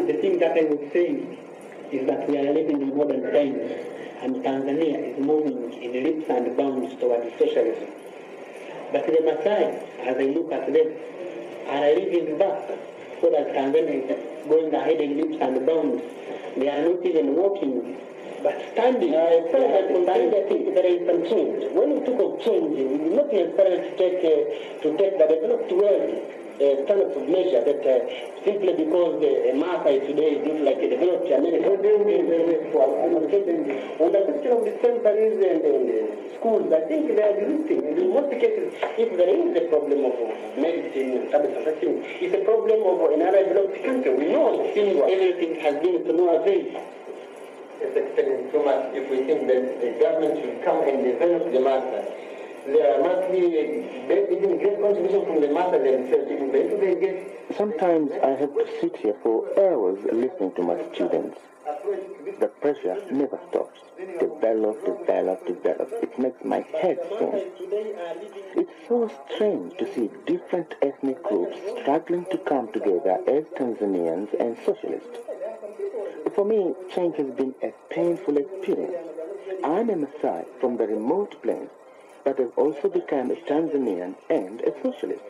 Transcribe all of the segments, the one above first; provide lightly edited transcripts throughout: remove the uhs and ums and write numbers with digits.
the thing that I would say is that we are living in modern times, and Tanzania is moving in leaps and bounds towards socialism. But the Maasai, as I look at them, are living back, so that Tanzania is going ahead in leaps and bounds. They are not even walking, but standing. I think there is some change. When we talk of change, we do not necessarily take the developed world standards of measure that simply because the Maasai today is not like a developed America. On the question of dispensaries and schools, I think they are existing. And in most cases, if there is a problem of medicine and such things, it's a problem of another developed country. We know everything has been to no avail. It's extending too much if we think that the government should come and develop the matter. There must be even great contribution from the matter themselves. Sometimes I have to sit here for hours listening to my students. The pressure never stops. Develop. It makes my head spin. It's so strange to see different ethnic groups struggling to come together as Tanzanians and socialists. For me, change has been a painful experience. I'm a Maasai from the remote plains, but have also become a Tanzanian and a socialist.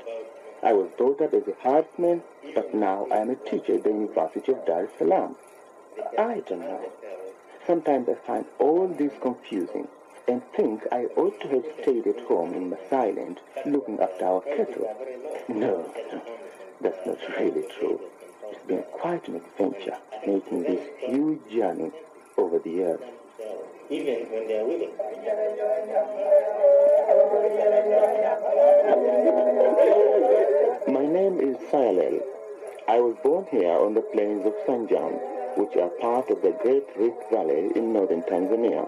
I was brought up as a herdsman, but now I am a teacher at the University of Dar es Salaam. I don't know. Sometimes I find all this confusing and think I ought to have stayed at home in Maasai land looking after our cattle. No, that's not really true. It's been quite an adventure making this huge journey over the years. Even when they are willing. My name is Sayalel. I was born here on the plains of Sanjam, which are part of the Great Rift Valley in northern Tanzania.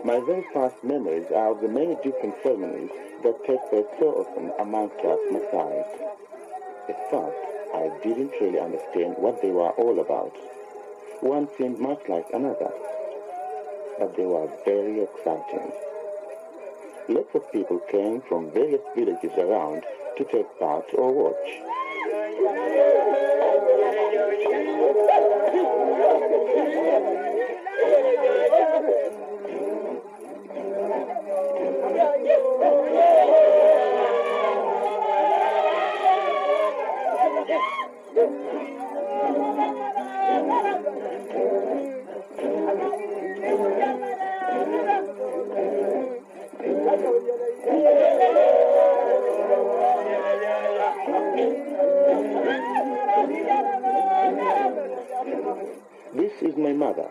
My very first memories are of the many different ceremonies that take place so often amongst us Maasai. At first, I didn't really understand what they were all about. One seemed much like another, but they were very exciting. Lots of people came from various villages around to take part or watch. This is my mother.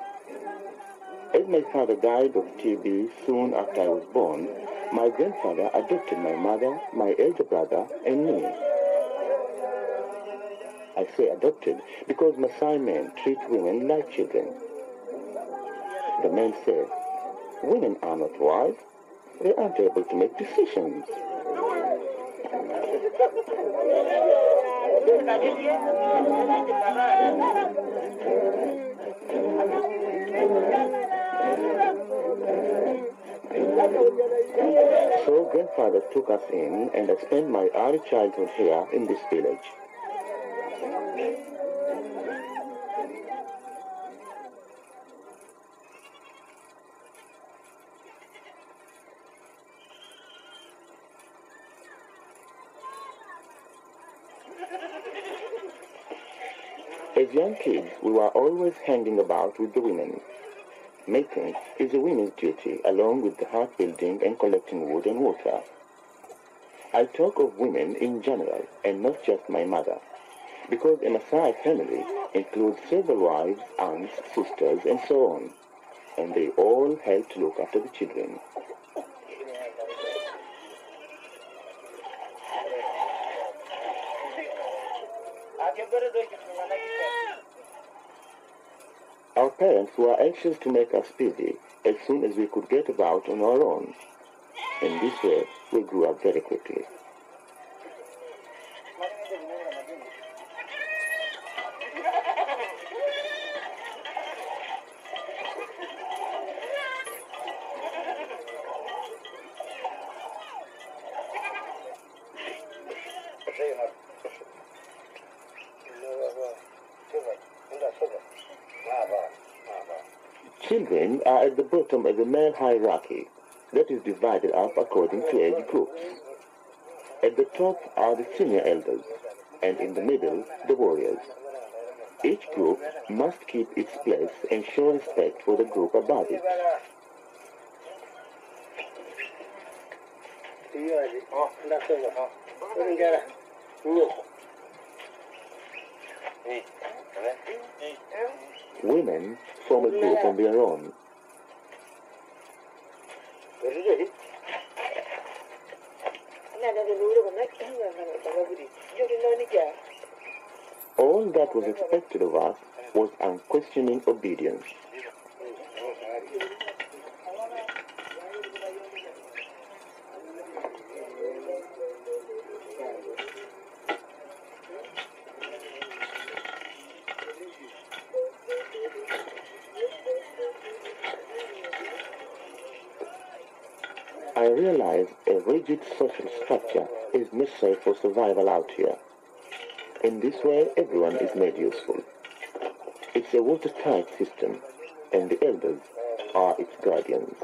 As my father died of TB soon after I was born, my grandfather adopted my mother, my elder brother, and me. I say adopted because Maasai men treat women like children. The men say, women are not wise. They aren't able to make decisions. So grandfather took us in, and I spent my early childhood here in this village. As young kids, we were always hanging about with the women. Mating is a women's duty, along with the hut building and collecting wood and water. I talk of women in general, and not just my mother, because a Maasai family includes several wives, aunts, sisters, and so on, and they all help to look after the children. Our parents were anxious to make us busy as soon as we could get about on our own. In this way, we grew up very quickly. Children are at the bottom of the male hierarchy that is divided up according to age groups. At the top are the senior elders, and in the middle, the warriors. Each group must keep its place and show respect for the group above it. Women form a group on their own. All that was expected of us was unquestioning obedience. I realize a rigid social structure is necessary for survival out here. In this way, everyone is made useful. It's a watertight system, and the elders are its guardians.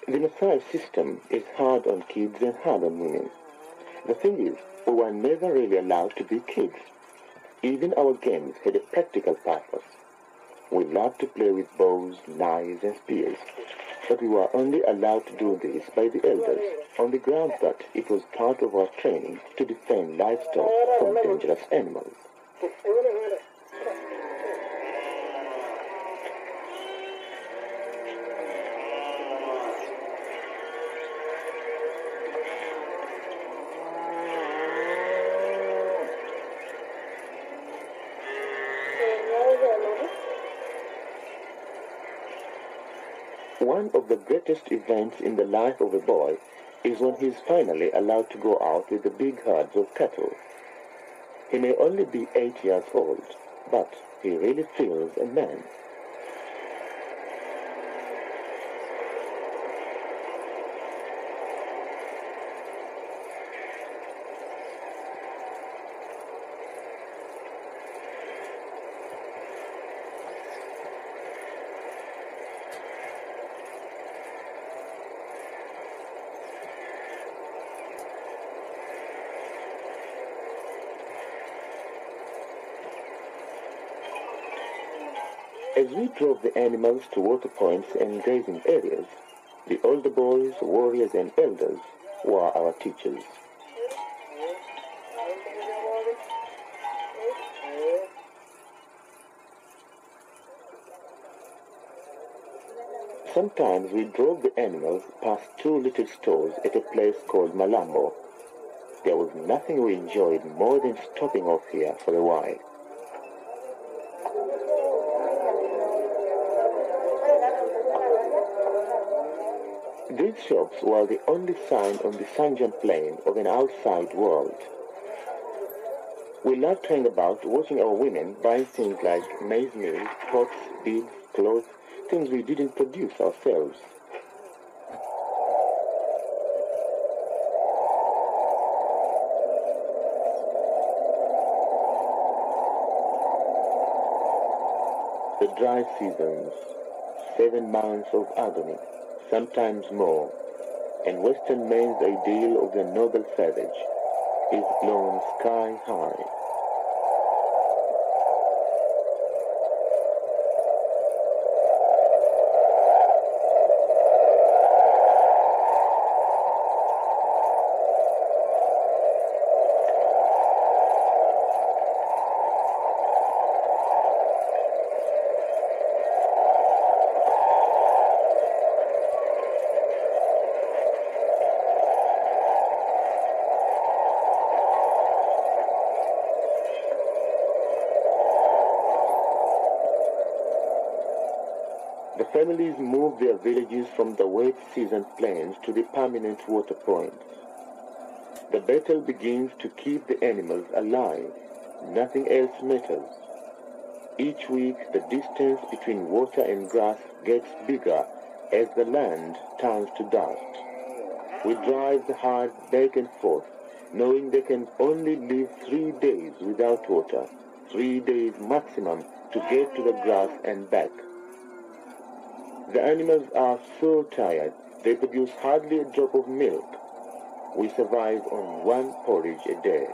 The Maasai system is hard on kids and hard on women. The thing is, we were never really allowed to be kids. Even our games had a practical purpose. We loved to play with bows, knives, and spears, but we were only allowed to do this by the elders, on the grounds that it was part of our training to defend livestock from dangerous animals. One of the greatest events in the life of a boy is when he is finally allowed to go out with the big herds of cattle. He may only be 8 years old, but he really feels a man. As we drove the animals to water points and grazing areas, the older boys, warriors, and elders were our teachers. Sometimes we drove the animals past 2 little stores at a place called Malambo. There was nothing we enjoyed more than stopping off here for a while. These shops were the only sign on the Sanjan plain of an outside world. We loved hanging about watching our women buying things like maize meal, pots, beads, clothes, things we didn't produce ourselves. The dry seasons, 7 months of agony, sometimes more, and Western man's ideal of the noble savage is blown sky high. The families move their villages from the wet season plains to the permanent water points. The battle begins to keep the animals alive. Nothing else matters. Each week, the distance between water and grass gets bigger as the land turns to dust. We drive the herd back and forth, knowing they can only live 3 days without water, 3 days maximum to get to the grass and back. The animals are so tired, they produce hardly a drop of milk. We survive on 1 porridge a day.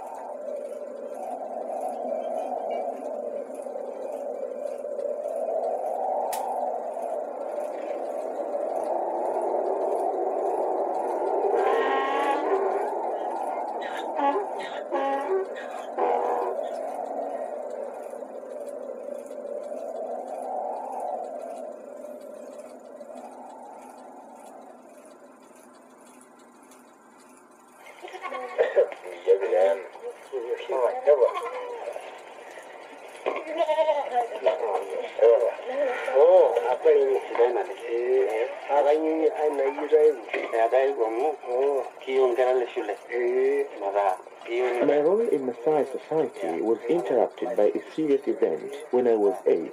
My role in Maasai society was interrupted by a serious event when I was 8.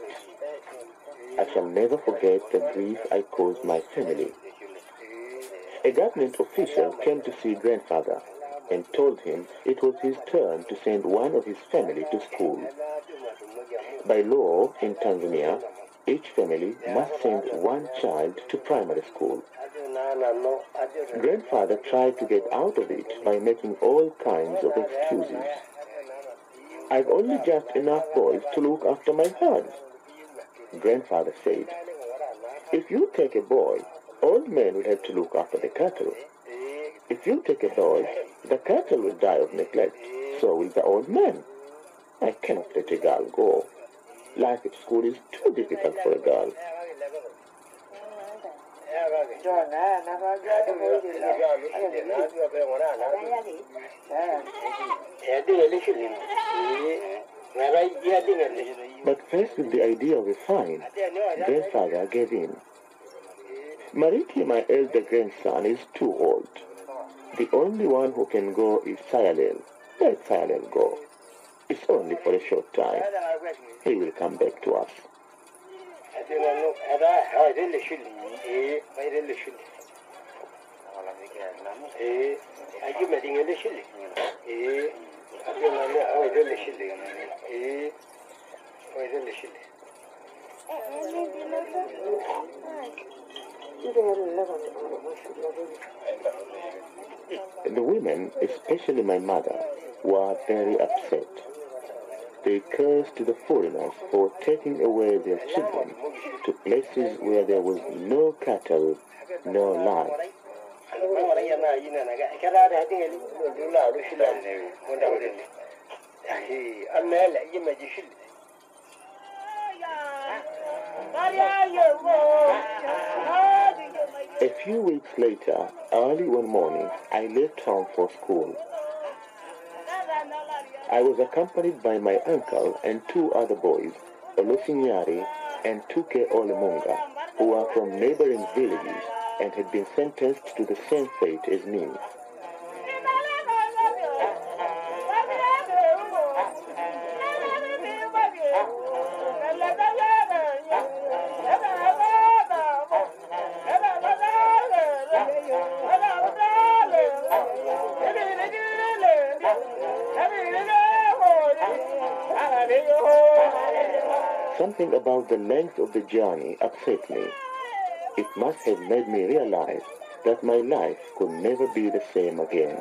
I shall never forget the grief I caused my family. A government official came to see grandfather and told him it was his turn to send one of his family to school. By law in Tanzania, each family must send 1 child to primary school. Grandfather tried to get out of it by making all kinds of excuses. I've only just enough boys to look after my herd. Grandfather said, if you take a boy, old men will have to look after the cattle. If you take a boy, the cattle will die of neglect, so will the old man. I cannot let a girl go. Life at school is too difficult for a girl. But faced with the idea of a fine, grandfather gave in. Mariti, my elder grandson, is too old. The only one who can go is Sayalel. Let Sayalel go. It's only for a short time. He will come back to us. The women, especially my mother, were very upset. They cursed the foreigners for taking away their children to places where there was no cattle, no life. A few weeks later, early one morning, I left home for school. I was accompanied by my uncle and 2 other boys, Olusinyari and Tuke Olemunga, who are from neighboring villages and had been sentenced to the same fate as me. Something about the length of the journey upset me. It must have made me realize that my life could never be the same again.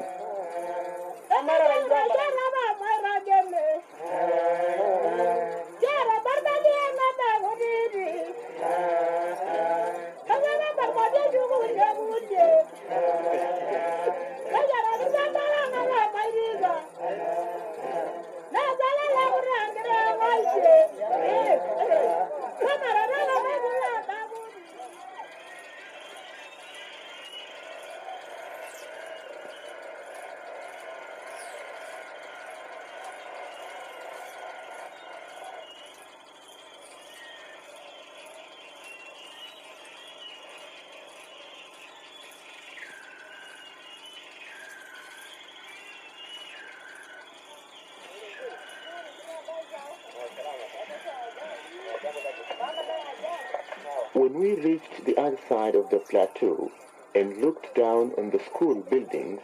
When we reached the other side of the plateau and looked down on the school buildings,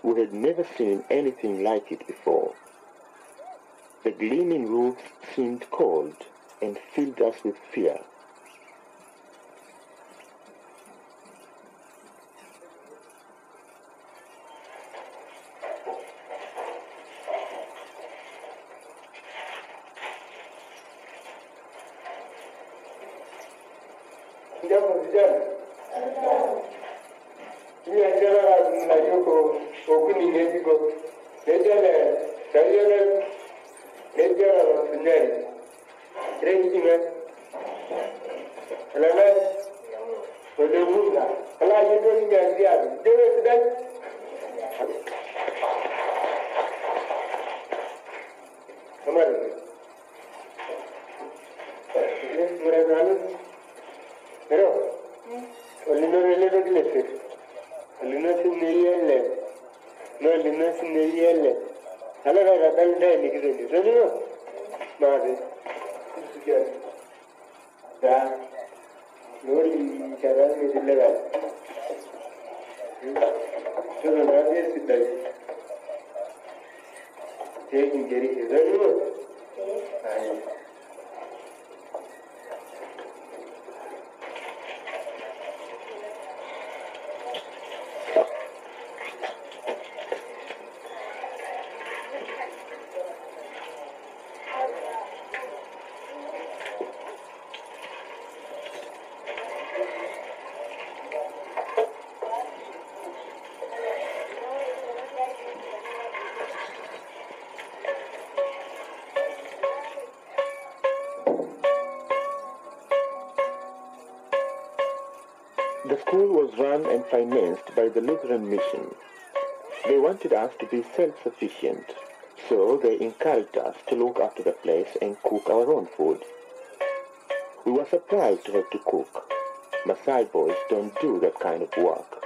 we had never seen anything like it before. The gleaming roofs seemed cold and filled us with fear. The school was run and financed by the Lutheran Mission. They wanted us to be self-sufficient, so they encouraged us to look after the place and cook our own food. We were surprised to have to cook. Maasai boys don't do that kind of work.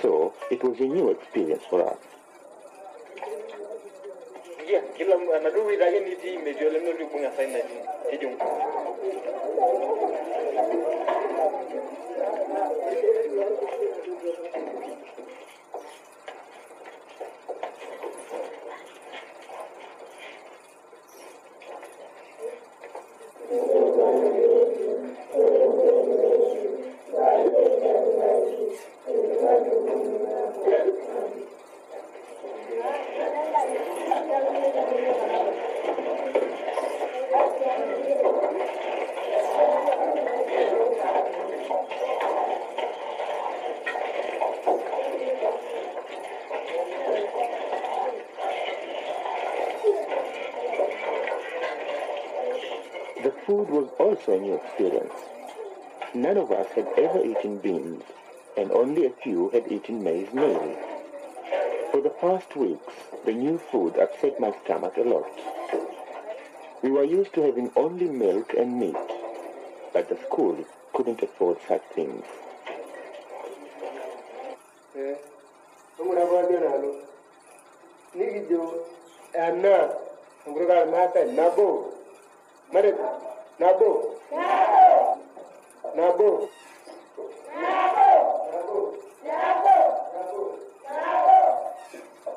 So it was a new experience for us. The food was also a new experience. None of us had ever eaten beans, and only a few had eaten maize meal. For the first weeks, the new food upset my stomach a lot. We were used to having only milk and meat, but the school couldn't afford such things.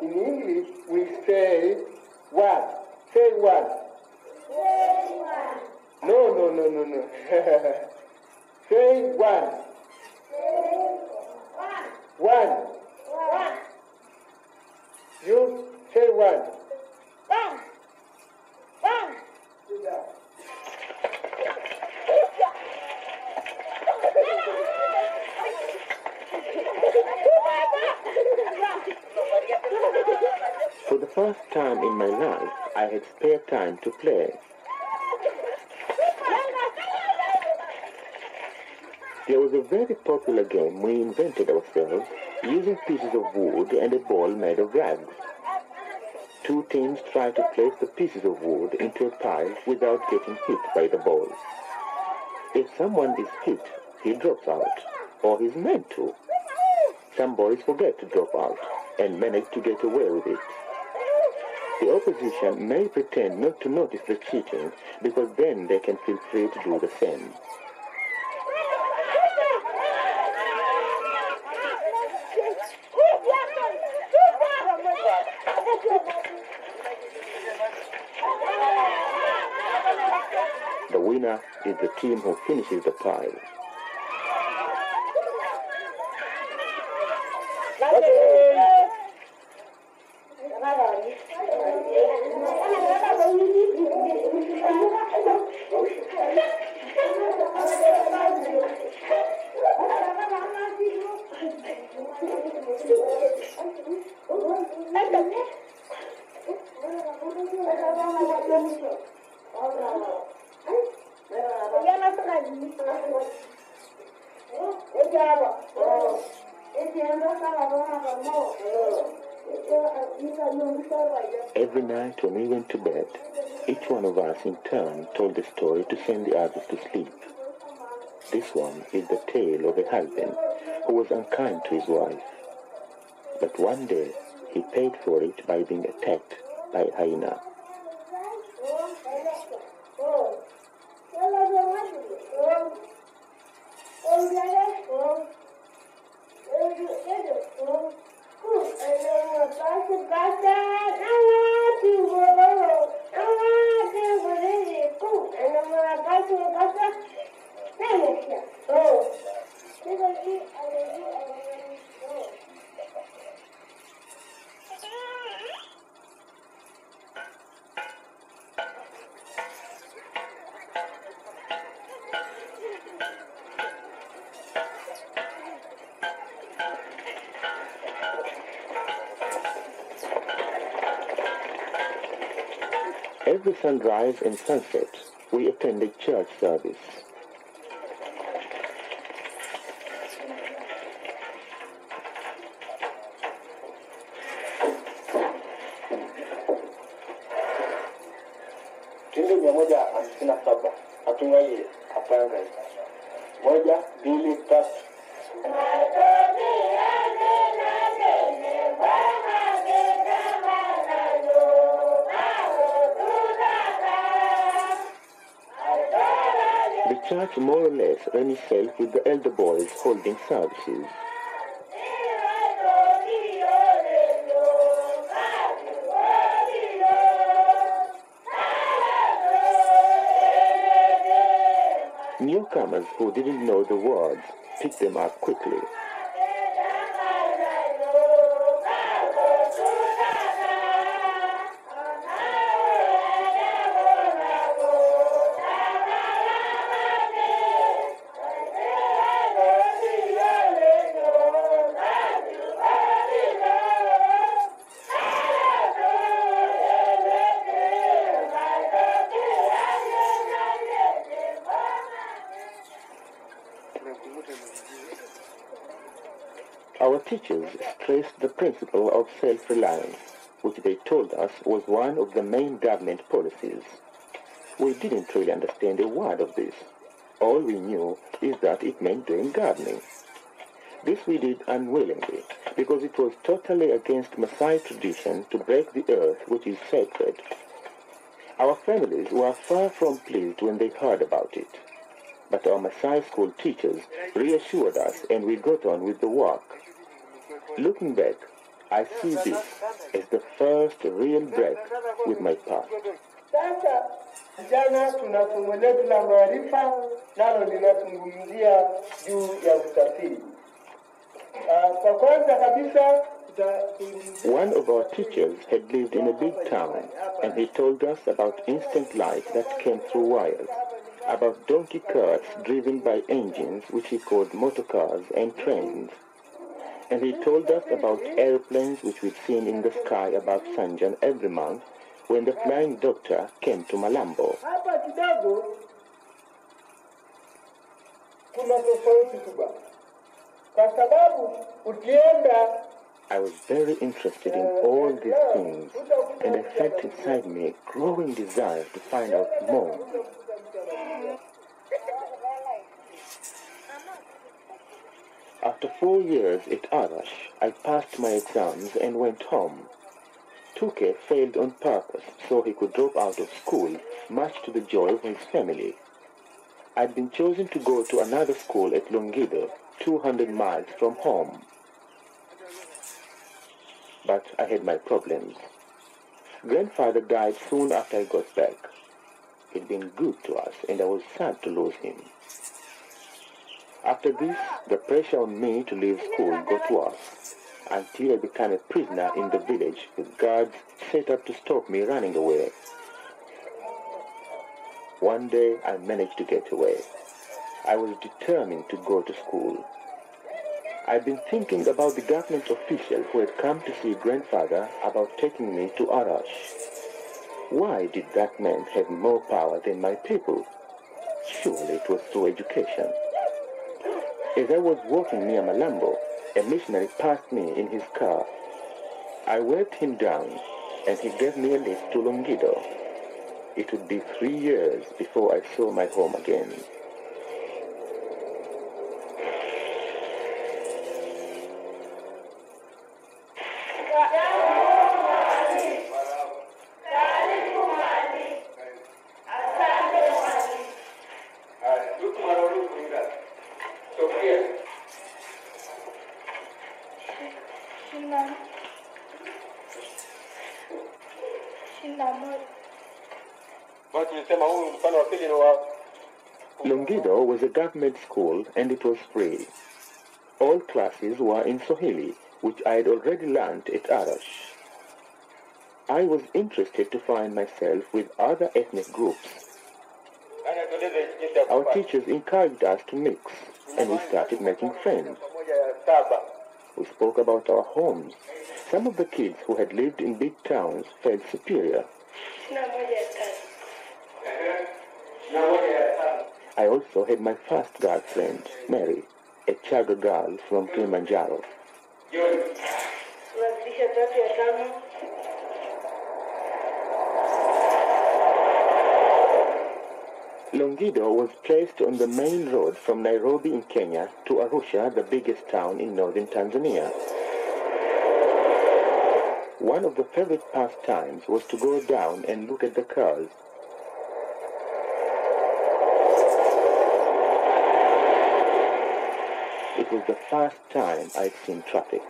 In English, we say what? Say what? No. Say one. One. You say one. For the first time in my life, I had spare time to play. There was a very popular game we invented ourselves using pieces of wood and a ball made of rags. Two teams try to place the pieces of wood into a pile without getting hit by the ball. If someone is hit, he drops out, or he's meant to. Some boys forget to drop out and manage to get away with it. The opposition may pretend not to notice the cheating because then they can feel free to do the same. winner is the team who finishes the pile. Every night when we went to bed, each one of us in turn told the story to send the others to sleep. This one is the tale of a husband who was unkind to his wife. But one day he paid for it by being attacked by a hyena. Every sunrise and sunset, we attended church service. The church more or less ran itself with the elder boys holding services. Newcomers who didn't know the words picked them up quickly. Our teachers stressed the principle of self-reliance, which they told us was one of the main government policies. We didn't really understand a word of this. All we knew is that it meant doing gardening. This we did unwillingly, because it was totally against Maasai tradition to break the earth, which is sacred. Our families were far from pleased when they heard about it. But our Maasai school teachers reassured us, and we got on with the work. Looking back, I see this as the first real break with my past. Sasa vijana tuna somo letu la maarifa, nalo linazungumzia juu ya usafiri. Kwa kwanza kabisa one of our teachers had lived in a big town, and he told us about instant light that came through wires, about donkey carts driven by engines which he called motor cars and trains. And he told us about airplanes which we'd seen in the sky above Sanjan every month when the flying doctor came to Malambo. hapa kidogo kuna tofauti kubwa. Kwa sababu ukienda I was very interested in all these things, and I felt inside me a growing desire to find out more. After 4 years at Arash, I passed my exams and went home. Tuke failed on purpose so he could drop out of school, much to the joy of his family. I'd been chosen to go to another school at Longido, 200 miles from home. But I had my problems. Grandfather died soon after I got back. He'd been good to us, and I was sad to lose him. After this, the pressure on me to leave school got worse, until I became a prisoner in the village with guards set up to stop me running away. One day, I managed to get away. I was determined to go to school. I'd been thinking about the government official who had come to see grandfather about taking me to Arash. Why did that man have more power than my people? Surely it was through education. As I was walking near Malambo, a missionary passed me in his car. I waved him down, and he gave me a lift to Longido. It would be 3 years before I saw my home again. Longido was a government school, and it was free. All classes were in Swahili, which I had already learned at Arash. I was interested to find myself with other ethnic groups. Our teachers encouraged us to mix, and we started making friends. We spoke about our homes. Some of the kids who had lived in big towns felt superior. I also had my first girlfriend, Mary, a Chaga girl from Kilimanjaro. Longido was placed on the main road from Nairobi in Kenya to Arusha, the biggest town in northern Tanzania. One of the favorite pastimes was to go down and look at the cars. It was the first time I'd seen traffic.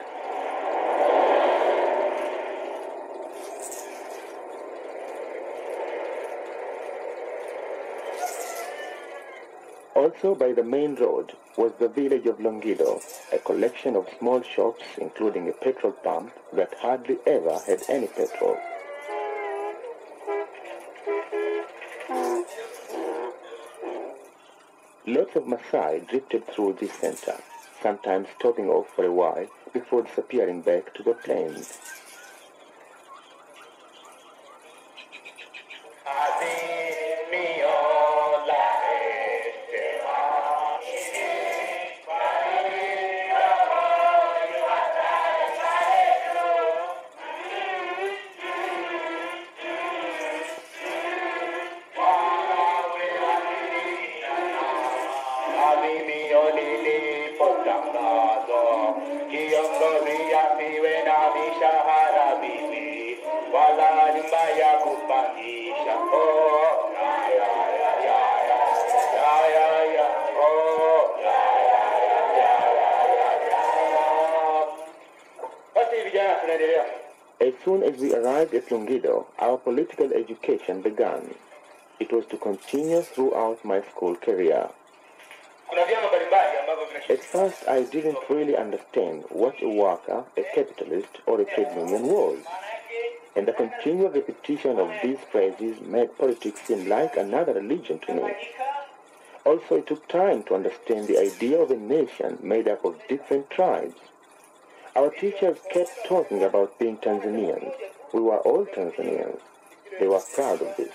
Also by the main road was the village of Longido, a collection of small shops including a petrol pump that hardly ever had any petrol. Lots of Maasai drifted through this center, sometimes stopping off for a while before disappearing back to the plains. As soon as we arrived at Longido, our political education began. It was to continue throughout my school career. At first, I didn't really understand what a worker, a capitalist, or a trade union was. And the continual repetition of these phrases made politics seem like another religion to me. Also, it took time to understand the idea of a nation made up of different tribes. Our teachers kept talking about being Tanzanians. We were all Tanzanians. They were proud of this.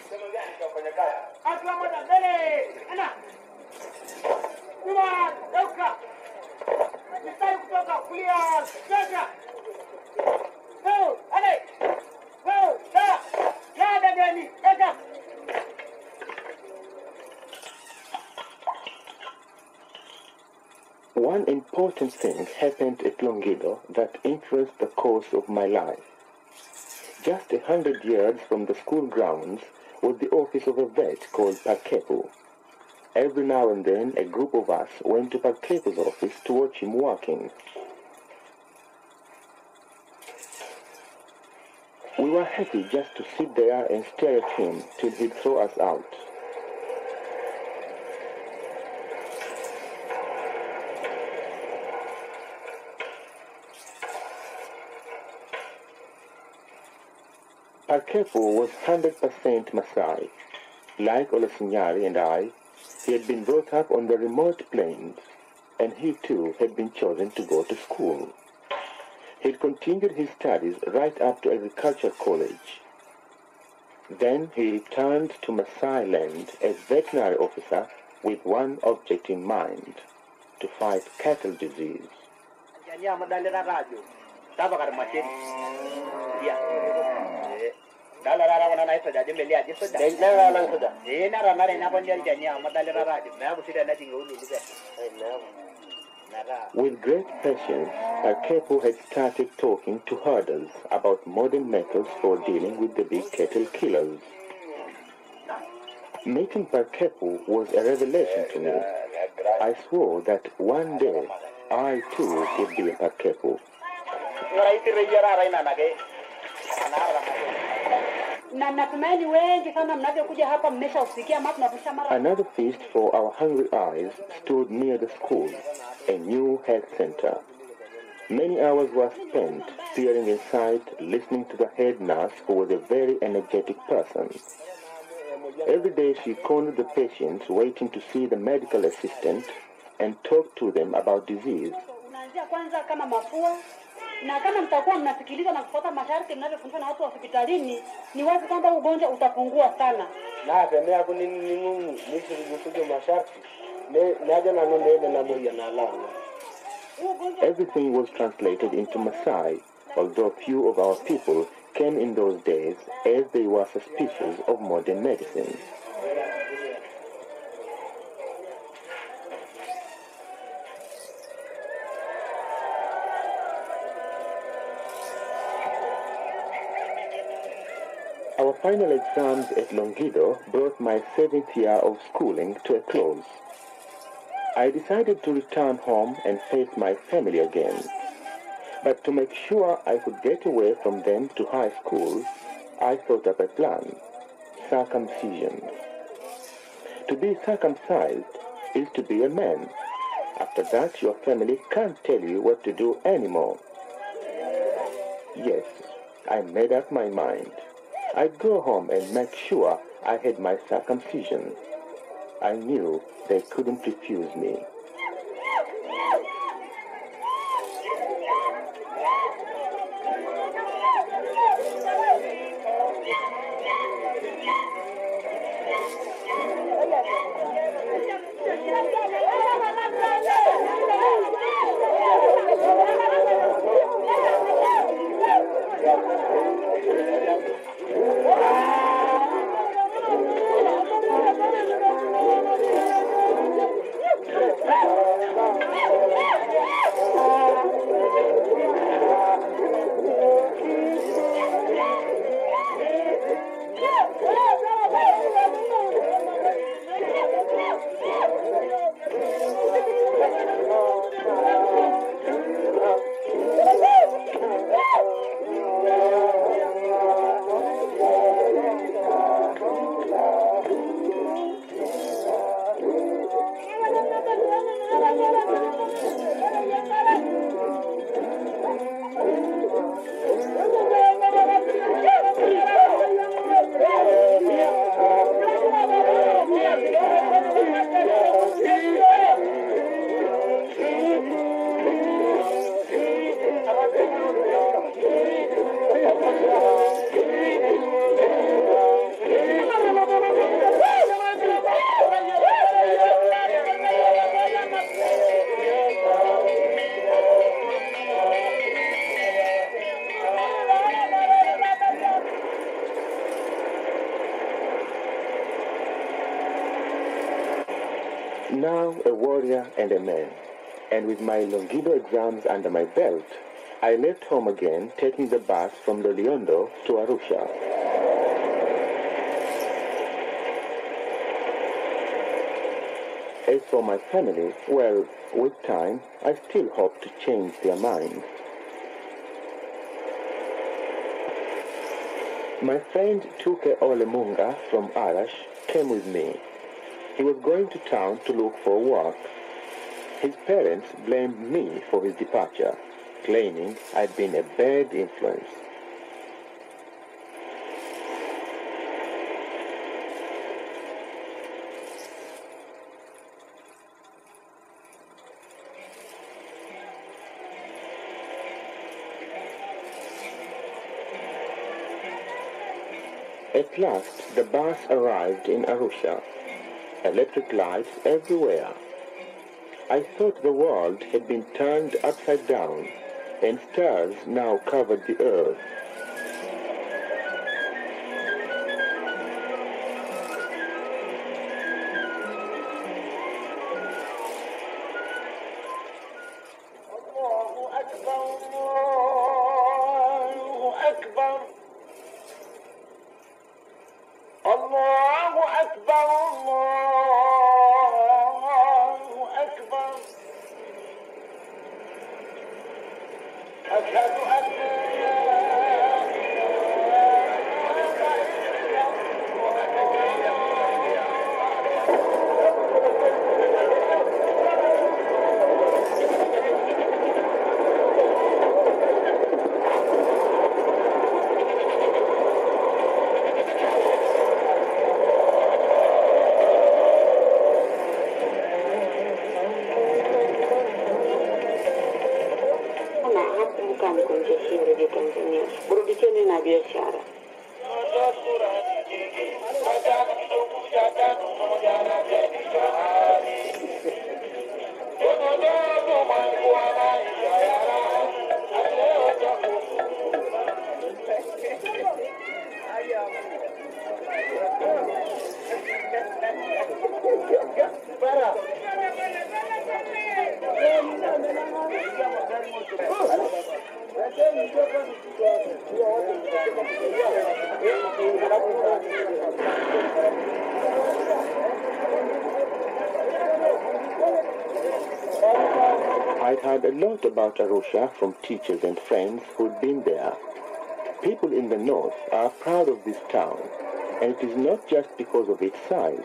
One important thing happened at Longido that influenced the course of my life. Just 100 yards from the school grounds was the office of a vet called Parkepu. Every now and then, a group of us went to Parkepu's office to watch him working. We were happy just to sit there and stare at him till he'd throw us out. Parkepo was 100% Maasai. Like Olosinyari and I, he had been brought up on the remote plains, and he too had been chosen to go to school. He had continued his studies right up to agriculture college. Then he returned to Maasai land as veterinary officer with one object in mind, to fight cattle disease. With great patience, Parkepo had started talking to herders about modern methods for dealing with the big cattle killers. Meeting Parkepo was a revelation to me. I swore that one day I too would be a Parkepo. Another feast for our hungry eyes stood near the school, a new health center. Many hours were spent peering inside, listening to the head nurse, who was a very energetic person. Every day she cornered the patients waiting to see the medical assistant and talked to them about disease. Na kama mtakuwa mnasikiliza na kufuata masharti mnavyofundishwa na watu wa hospitalini, ni wazi kwamba ugonjwa utapungua sana. Na tembea kuni ningu nisikusudio masharti. Naja na nende na moja na alama. Everything was translated into Maasai, although few of our people came in those days as they were suspicious of modern medicine. Our final exams at Longido brought my 7th year of schooling to a close. I decided to return home and face my family again. But to make sure I could get away from them to high school, I thought of a plan: circumcision. To be circumcised is to be a man. After that, your family can't tell you what to do anymore. Yes, I made up my mind. I'd go home and make sure I had my circumcision. I knew they couldn't refuse me. Now a warrior and a man, and with my Longido exams under my belt, I left home again, taking the bus from Loliondo to Arusha. As for my family, well, with time, I still hope to change their minds. My friend Tuke Olemunga from Arash came with me. He was going to town to look for work. His parents blamed me for his departure, claiming I'd been a bad influence. At last, the bus arrived in Arusha. Electric lights everywhere. I thought the world had been turned upside down, and stars now covered the earth. I'd heard a lot about Arusha from teachers and friends who'd been there. People in the north are proud of this town, and it is not just because of its size.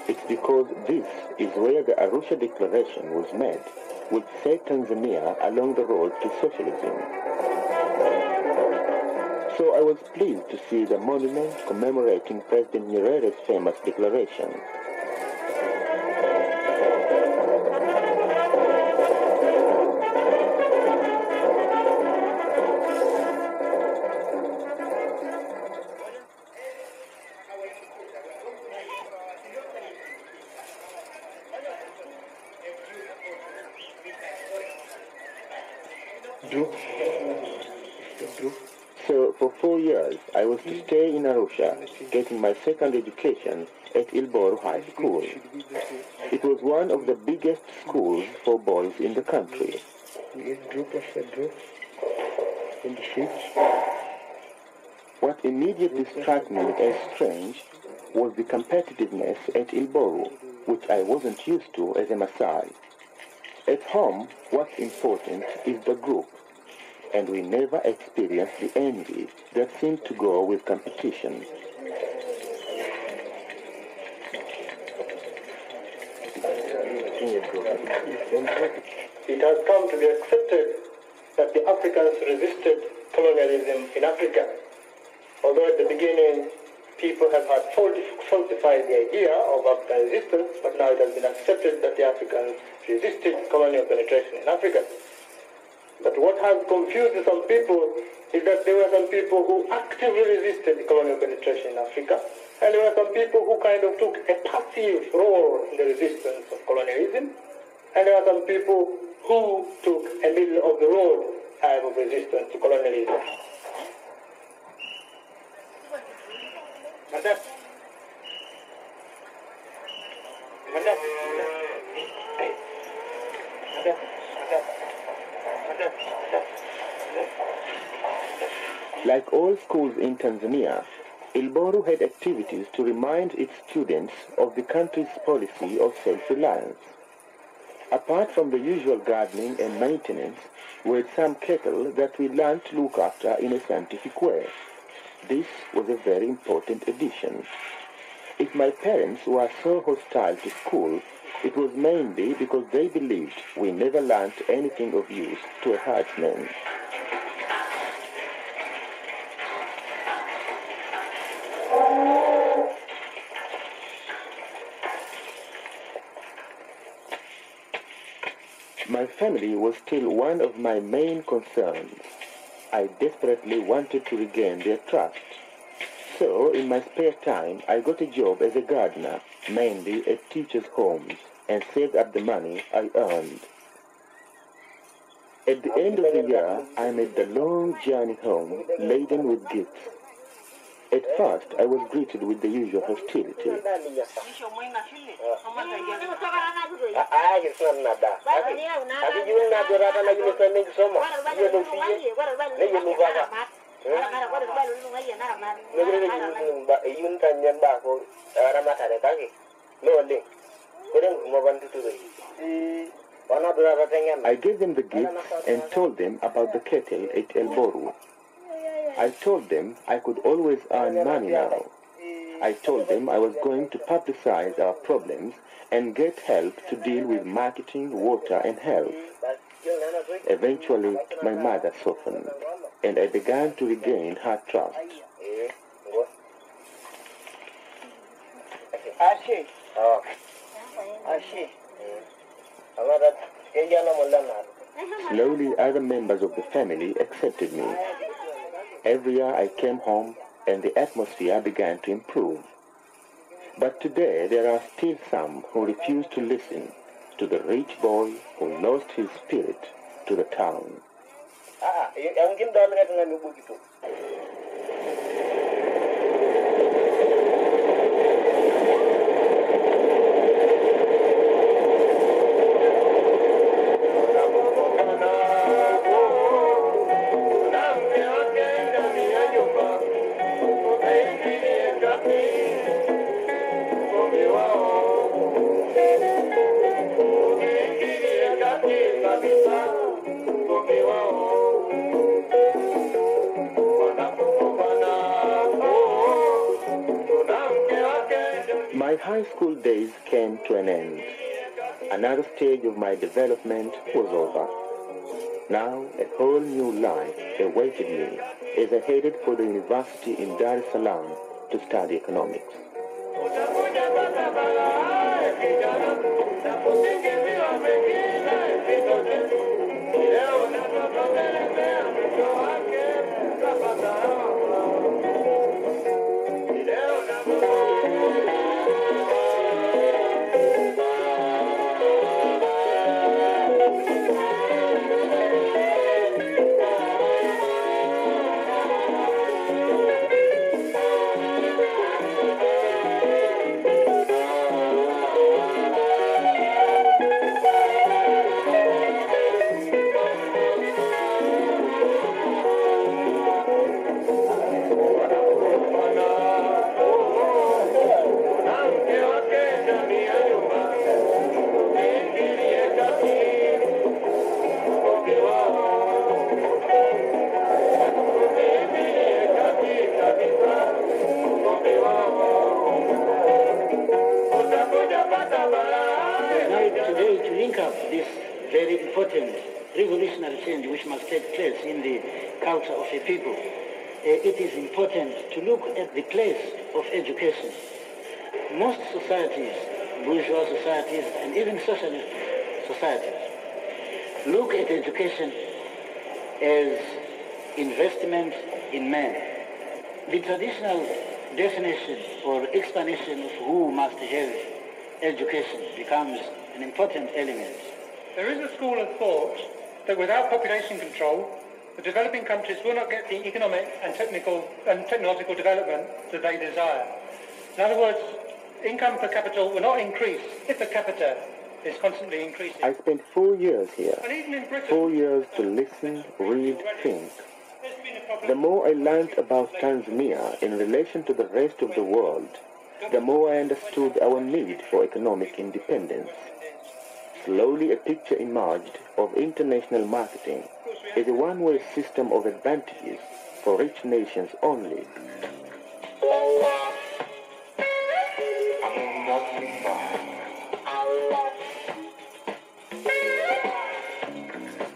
It's because this is where the Arusha Declaration was made, which set Tanzania along the road to socialism. So I was pleased to see the monument commemorating President Nyerere's famous declaration. So for 4 years, I was to stay in Arusha, getting my second education at Ilboru High School. It was one of the biggest schools for boys in the country. What immediately struck me as strange was the competitiveness at Ilboru, which I wasn't used to as a Maasai. At home, what's important is the group, and we never experienced the envy that seemed to go with competition. It has come to be accepted that the Africans resisted colonialism in Africa. Although at the beginning people have had falsified the idea of African resistance, but now it has been accepted that the Africans resisted colonial penetration in Africa. But what has confused some people is that there were some people who actively resisted colonial penetration in Africa, and there were some people who kind of took a passive role in the resistance of colonialism, and there were some people who took a middle-of-the-road type of resistance to colonialism. Like all schools in Tanzania, Ilboru had activities to remind its students of the country's policy of self-reliance. Apart from the usual gardening and maintenance, we had some cattle that we learned to look after in a scientific way. This was a very important addition. If my parents were so hostile to school, it was mainly because they believed we never learned anything of use to a herdsman. My family was still one of my main concerns. I desperately wanted to regain their trust. So, in my spare time, I got a job as a gardener, mainly at teachers' homes, and saved up the money I earned. At the end of the year, I made the long journey home, laden with gifts. At first, I was greeted with the usual hostility. I gave them the gifts and told them about the kettle at El Boru. I told them I could always earn money now. I told them I was going to publicize our problems and get help to deal with marketing, water, and health. Eventually, my mother softened, and I began to regain her trust. Slowly, other members of the family accepted me. Every year I came home and the atmosphere began to improve. But today there are still some who refuse to listen to the rich boy who lost his spirit to the town. My high school days came to an end. Another stage of my development was over. Now a whole new life awaited me as I headed for the university in Dar es Salaam to study economics. Very important revolutionary change which must take place in the culture of a people. It is important to look at the place of education. Most societies, bourgeois societies and even socialist societies, look at education as investment in man. The traditional definition or explanation of who must have education becomes an important element. There is a school of thought that without population control, the developing countries will not get the economic and technological development that they desire. In other words, income per capita will not increase if per capita is constantly increasing. I spent 4 years here, And even in Britain, 4 years to listen, read, think. The more I learned about Tanzania in relation to the rest of the world, the more I understood our need for economic independence. Slowly a picture emerged of international marketing as a one-way system of advantages for rich nations only.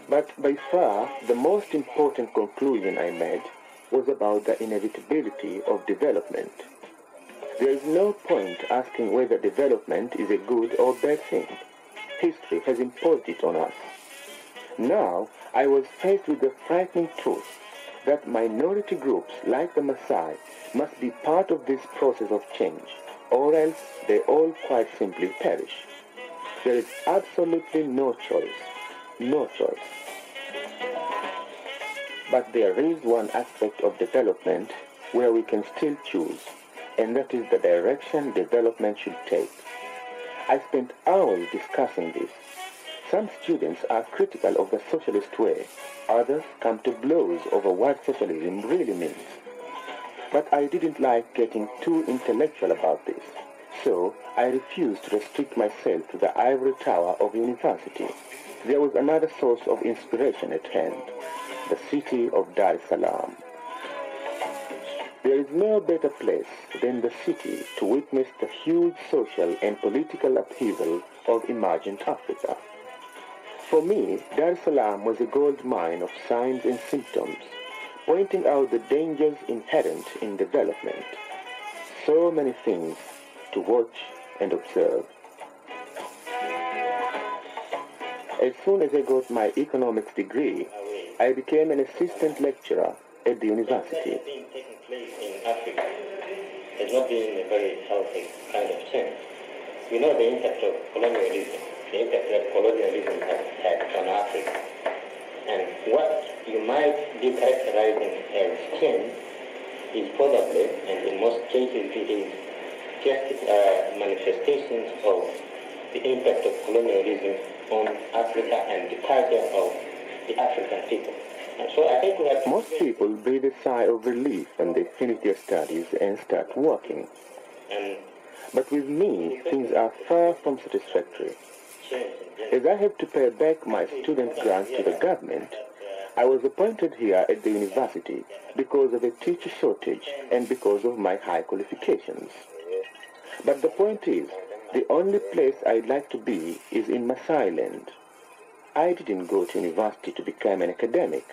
But by far, the most important conclusion I made was about the inevitability of development. There is no point asking whether development is a good or bad thing. History has imposed it on us. Now, I was faced with the frightening truth that minority groups like the Maasai must be part of this process of change, or else they all quite simply perish. There is absolutely no choice. No choice. But there is one aspect of development where we can still choose, and that is the direction development should take. I spent hours discussing this. Some students are critical of the socialist way. Others come to blows over what socialism really means. But I didn't like getting too intellectual about this, so I refused to restrict myself to the ivory tower of university. There was another source of inspiration at hand, the city of Dar es Salaam. There is no better place than the city to witness the huge social and political upheaval of emergent Africa. For me, Dar es Salaam was a gold mine of signs and symptoms, pointing out the dangers inherent in development. So many things to watch and observe. As soon as I got my economics degree, I became an assistant lecturer at the university. Taking place in Africa has not been a very healthy kind of change. We know the impact of colonialism, the impact that colonialism has had on Africa. And what you might be characterizing as change is probably, and in most cases it is, just manifestations of the impact of colonialism on Africa and the culture of the African people. And so I think we have... Most people breathe a sigh of relief when they finish their studies and start working. But with me, things are far from satisfactory. As I have to pay back my student grant to the government, I was appointed here at the university because of a teacher shortage and because of my high qualifications. But the point is, the only place I'd like to be is in Maasai land. I didn't go to university to become an academic.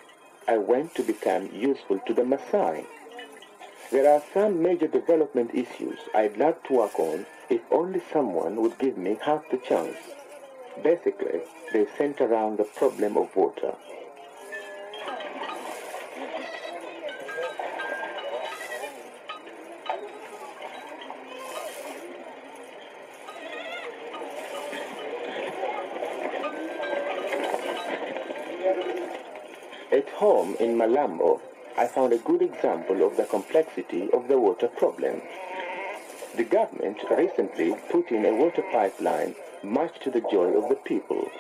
I went to become useful to the Maasai. There are some major development issues I'd like to work on if only someone would give me half the chance. Basically, they center around the problem of water. At home in Malambo, I found a good example of the complexity of the water problem. The government recently put in a water pipeline, much to the joy of the people.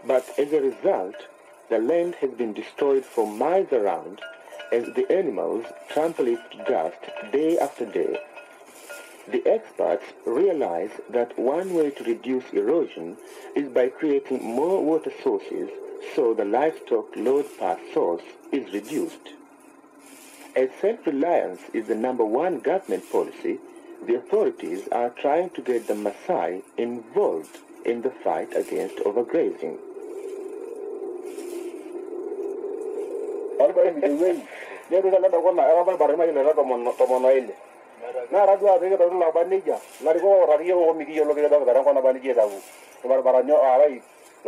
But as a result, the land has been destroyed for miles around as the animals trample it to dust day after day. The experts realize that one way to reduce erosion is by creating more water sources so the livestock load per source is reduced. As self-reliance is the #1 government policy, the authorities are trying to get the Maasai involved in the fight against overgrazing.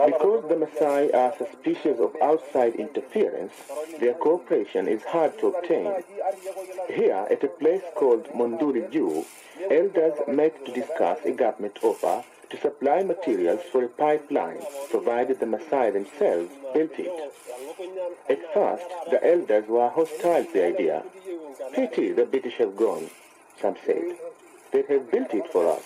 Because the Maasai are suspicious of outside interference, their cooperation is hard to obtain. Here, at a place called Monduli Ju, elders met to discuss a government offer to supply materials for a pipeline, provided the Maasai themselves built it. At first, the elders were hostile to the idea. Pity the British have gone, some said. They have built it for us.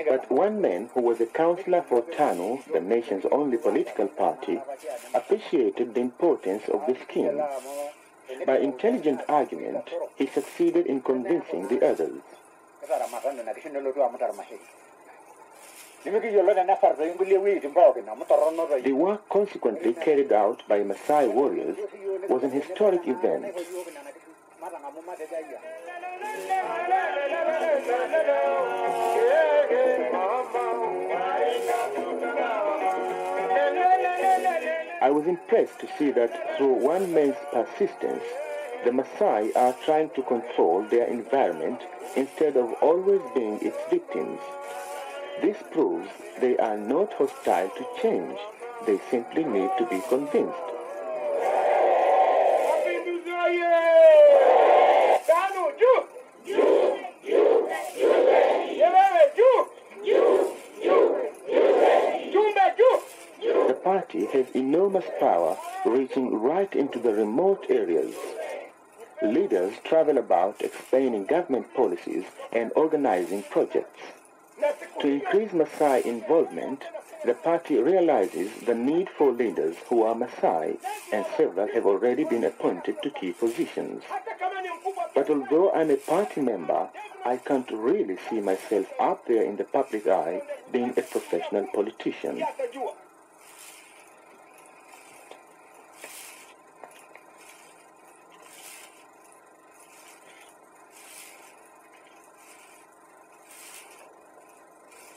But one man who was a councillor for TANU, the nation's only political party, appreciated the importance of the scheme. By intelligent argument, he succeeded in convincing the others. The work consequently carried out by Maasai warriors was an historic event. I was impressed to see that through one man's persistence, the Maasai are trying to control their environment instead of always being its victims. This proves they are not hostile to change. They simply need to be convinced. The party has enormous power, reaching right into the remote areas. Leaders travel about explaining government policies and organizing projects. To increase Maasai involvement, the party realizes the need for leaders who are Maasai, and several have already been appointed to key positions. But although I'm a party member, I can't really see myself up there in the public eye being a professional politician.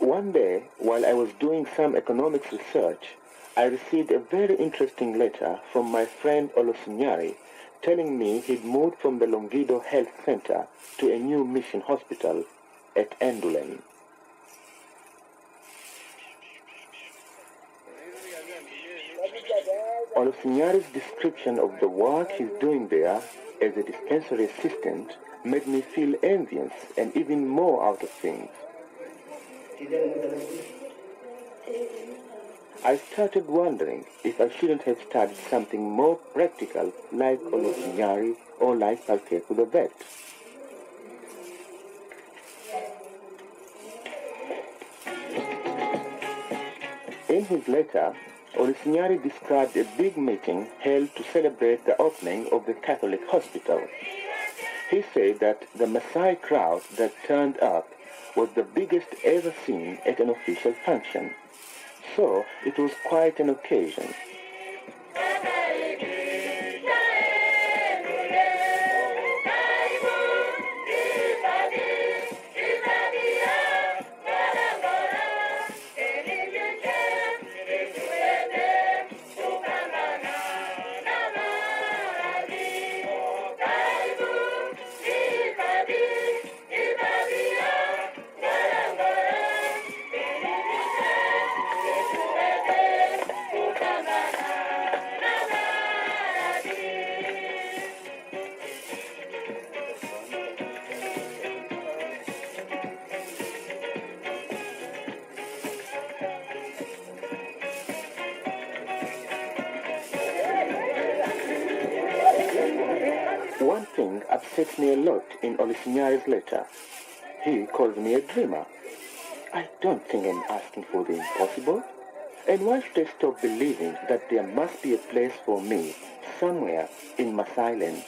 One day, while I was doing some economics research, I received a very interesting letter from my friend Olosinyari telling me he'd moved from the Longido Health Center to a new mission hospital at Endulen. Olosinyari's description of the work he's doing there as a dispensary assistant made me feel envious and even more out of things. I started wondering if I shouldn't have studied something more practical like Olosinyari or like Palkeku the vet. In his letter, Olosinyari described a big meeting held to celebrate the opening of the Catholic hospital. He said that the Maasai crowd that turned up was the biggest ever seen at an official function. So it was quite an occasion. One thing upsets me a lot in Olosinyari's letter. He calls me a dreamer. I don't think I'm asking for the impossible. And why should I stop believing that there must be a place for me somewhere in Maasai land?